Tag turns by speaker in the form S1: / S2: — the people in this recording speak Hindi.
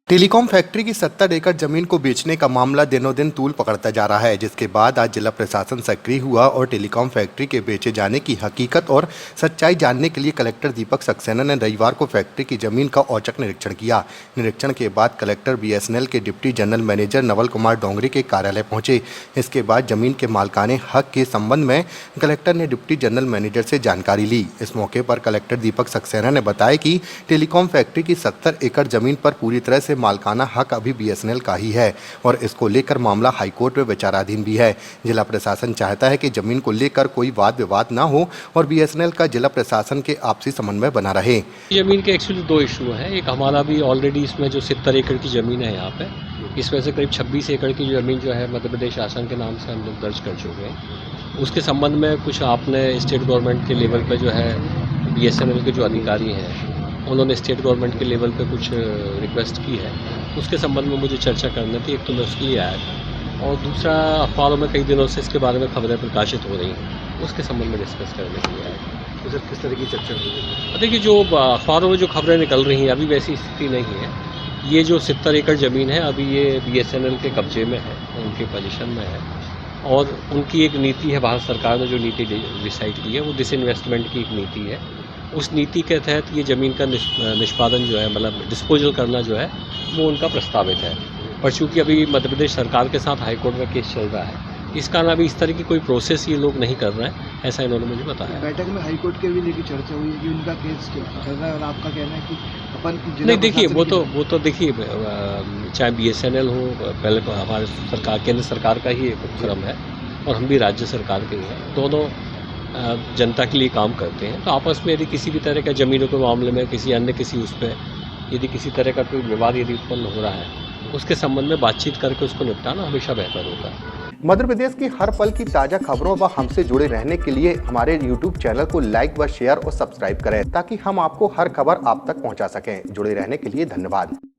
S1: टेलीकॉम फैक्ट्री की 70 एकड़ जमीन को बेचने का मामला दिनों दिन तूल पकड़ता जा रहा है, जिसके बाद आज जिला प्रशासन सक्रिय हुआ और टेलीकॉम फैक्ट्री के बेचे जाने की हकीकत और सच्चाई जानने के लिए कलेक्टर दीपक सक्सेना ने रविवार को फैक्ट्री की जमीन का औचक निरीक्षण किया। निरीक्षण के बाद कलेक्टर बीएसएनएल के deputy general manager Naval Kumar Dongri के कार्यालय पहुंचे। इसके बाद जमीन के मालकाने हक के संबंध में कलेक्टर ने डिप्टी जनरल मैनेजर से जानकारी ली। इस मौके पर कलेक्टर दीपक सक्सेना ने बताया कि टेलीकॉम फैक्ट्री की 70 एकड़ जमीन पर पूरी तरह से मालकाना हक अभी बीएसएनएल का ही है और इसको लेकर मामला हाईकोर्ट में विचाराधीन भी है। जिला प्रशासन चाहता है कि जमीन को लेकर कोई वाद विवाद ना हो और बीएसएनएल का जिला प्रशासन के आपसी समन्वय बना रहे।
S2: जमीन के एक्चुअली दो इशू हैं। एक हमारा भी ऑलरेडी इसमें जो 70 एकड़ की ज़मीन है यहाँ पे, इसमें से करीब 26 एकड़ की ज़मीन जो है मध्य प्रदेश शासन के नाम से हम लोग दर्ज कर चुके हैं। उसके संबंध में कुछ आपने स्टेट गवर्नमेंट के लेवल पे जो है बीएसएनएल के जो अधिकारी हैं उन्होंने स्टेट गवर्नमेंट के लेवल पे कुछ रिक्वेस्ट की है। उसके संबंध में मुझे चर्चा करनी थी। एक तो मैं उसके लिए आया था और दूसरा अखबारों में कई दिनों से इसके बारे में खबरें प्रकाशित हो रही हैं, उसके संबंध में डिस्कस करने के लिए आया था।
S3: तो सर किस तरह की चर्चा हुई है?
S2: देखिए, जो अखबारों में जो खबरें निकल रही हैं अभी वैसी स्थिति नहीं है। ये जो 70 एकड़ ज़मीन है अभी ये बीएसएनएल के कब्जे में है, उनके पोजीशन में है और उनकी एक नीति है। भारत सरकार ने जो नीति डिसाइड की है वो डिसइन्वेस्टमेंट की एक नीति है। उस नीति के तहत ये ज़मीन का निष्पादन जो है, मतलब डिस्पोजल करना जो है वो उनका प्रस्तावित है। और चूँकि अभी मध्य प्रदेश सरकार के साथ हाईकोर्ट में केस चल रहा है, इस कारण अभी इस तरह की कोई प्रोसेस ये लोग नहीं कर रहे हैं, ऐसा इन्होंने मुझे बताया।
S3: बैठक में हाईकोर्ट के भी लेकर चर्चा हुई है कि उनका केस चल रहा है और आपका कहना है कि अपन
S2: नहीं, देखिए वो तो देखिए, चाहे बीएसएनएल हो, पहले हमारे सरकार, केंद्र सरकार का ही एक उपक्रम है और हम भी राज्य सरकार के ही हैं। दोनों जनता के लिए काम करते हैं। तो आपस में यदि किसी भी तरह का ज़मीनों के मामले में किसी अन्य किसी उस पर यदि किसी तरह का कोई विवाद यदि उत्पन्न हो रहा है, उसके संबंध में बातचीत करके उसको निपटाना हमेशा बेहतर होता है।
S1: मध्य प्रदेश की हर पल की ताज़ा खबरों व हमसे जुड़े रहने के लिए हमारे YouTube चैनल को लाइक व शेयर और सब्सक्राइब करें ताकि हम आपको हर खबर आप तक पहुंचा सकें। जुड़े रहने के लिए धन्यवाद।